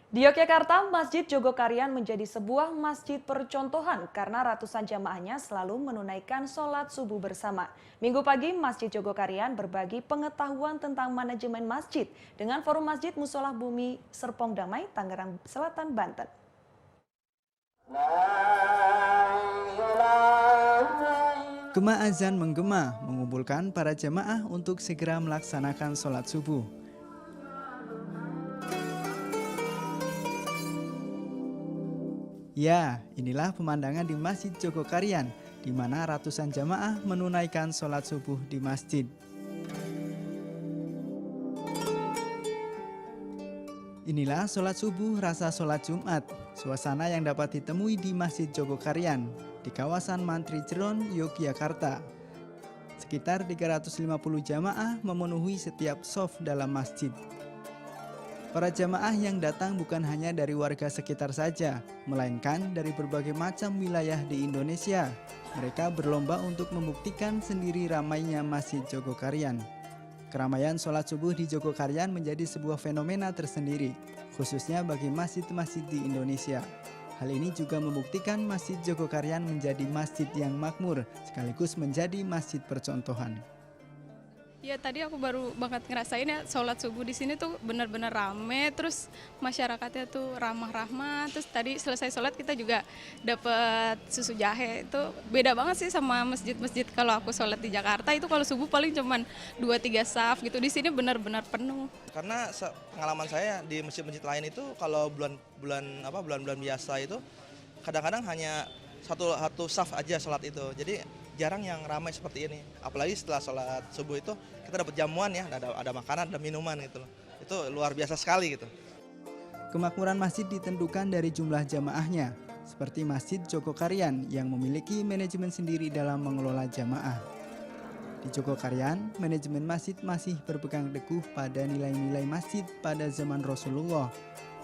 Di Yogyakarta, Masjid Jogokarian menjadi sebuah masjid percontohan karena ratusan jamaahnya selalu menunaikan sholat subuh bersama. Minggu pagi, Masjid Jogokarian berbagi pengetahuan tentang manajemen masjid dengan Forum Masjid Musholah Bumi Serpong Damai, Tangerang Selatan, Banten. Gema azan menggema mengumpulkan para jemaah untuk segera melaksanakan sholat subuh. Ya, inilah pemandangan di Masjid Jogokarian, di mana ratusan jamaah menunaikan sholat subuh di masjid. Inilah sholat subuh rasa sholat Jumat, suasana yang dapat ditemui di Masjid Jogokarian, di kawasan Mantri Jeron, Yogyakarta. Sekitar 350 jamaah memenuhi setiap shaf dalam masjid. Para jamaah yang datang bukan hanya dari warga sekitar saja, melainkan dari berbagai macam wilayah di Indonesia. Mereka berlomba untuk membuktikan sendiri ramainya Masjid Jogokarian. Keramaian sholat subuh di Jogokarian menjadi sebuah fenomena tersendiri, khususnya bagi masjid-masjid di Indonesia. Hal ini juga membuktikan Masjid Jogokarian menjadi masjid yang makmur, sekaligus menjadi masjid percontohan. Ya tadi aku baru banget ngerasain ya sholat subuh di sini tuh benar-benar rame, terus masyarakatnya tuh ramah-ramah, terus tadi selesai sholat kita juga dapat susu jahe. Itu beda banget sih sama masjid-masjid kalau aku sholat di Jakarta, itu kalau subuh paling cuman 2-3 saf gitu, di sini benar-benar penuh. Karena pengalaman saya di masjid-masjid lain itu kalau bulan-bulan biasa itu kadang-kadang hanya satu saf aja sholat itu. Jadi jarang yang ramai seperti ini. Apalagi setelah sholat subuh itu kita dapat jamuan ya, ada makanan, ada minuman gitu loh. Itu luar biasa sekali gitu. Kemakmuran masjid ditentukan dari jumlah jamaahnya, seperti Masjid Jogokarian yang memiliki manajemen sendiri dalam mengelola jamaah. Di Jogokarian, manajemen masjid masih berpegang teguh pada nilai-nilai masjid pada zaman Rasulullah,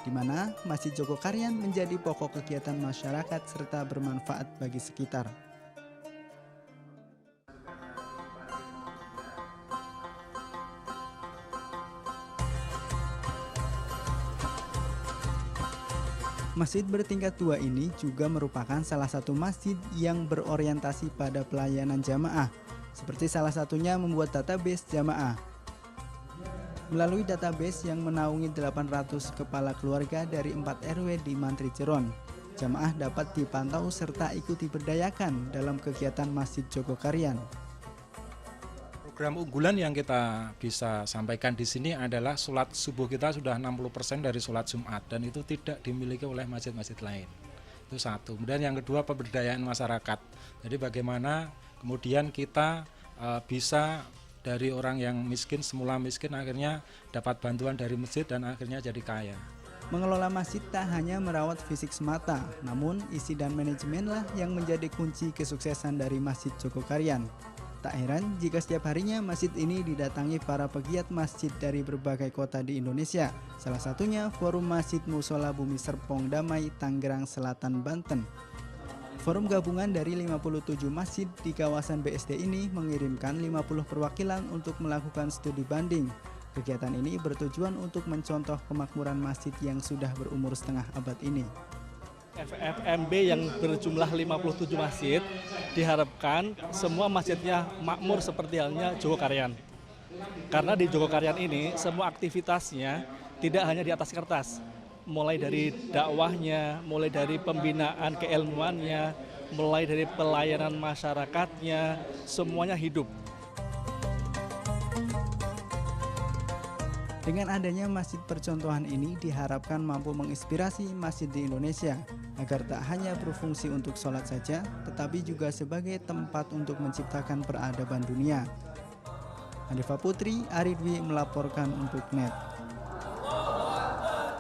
di mana Masjid Jogokarian menjadi pokok kegiatan masyarakat serta bermanfaat bagi sekitar. Masjid bertingkat 2 ini juga merupakan salah satu masjid yang berorientasi pada pelayanan jamaah, seperti salah satunya membuat database jamaah. Melalui database yang menaungi 800 kepala keluarga dari 4 RW di Mantri Jeron, jamaah dapat dipantau serta ikut diberdayakan dalam kegiatan Masjid Jogokarian. Program unggulan yang kita bisa sampaikan di sini adalah sholat subuh kita sudah 60% dari sholat Jumat, dan itu tidak dimiliki oleh masjid-masjid lain. Itu satu. Kemudian yang kedua, pemberdayaan masyarakat. Jadi bagaimana kemudian kita bisa dari orang yang miskin, semula miskin, akhirnya dapat bantuan dari masjid dan akhirnya jadi kaya. Mengelola masjid tak hanya merawat fisik semata, namun isi dan manajemenlah yang menjadi kunci kesuksesan dari Masjid Jogokarian. Tak heran jika setiap harinya masjid ini didatangi para pegiat masjid dari berbagai kota di Indonesia, salah satunya Forum Masjid Musholah Bumi Serpong Damai, Tangerang Selatan, Banten. Forum gabungan dari 57 masjid di kawasan BSD ini mengirimkan 50 perwakilan untuk melakukan studi banding. Kegiatan ini bertujuan untuk mencontoh kemakmuran masjid yang sudah berumur setengah abad ini. FFMB yang berjumlah 57 masjid diharapkan semua masjidnya makmur seperti halnya Jogokarian. Karena di Jogokarian ini semua aktivitasnya tidak hanya di atas kertas, mulai dari dakwahnya, mulai dari pembinaan keilmuannya, mulai dari pelayanan masyarakatnya, semuanya hidup. Dengan adanya masjid percontohan ini diharapkan mampu menginspirasi masjid di Indonesia agar tak hanya berfungsi untuk sholat saja, tetapi juga sebagai tempat untuk menciptakan peradaban dunia. Hanifah Putri, Aridwi melaporkan untuk NET.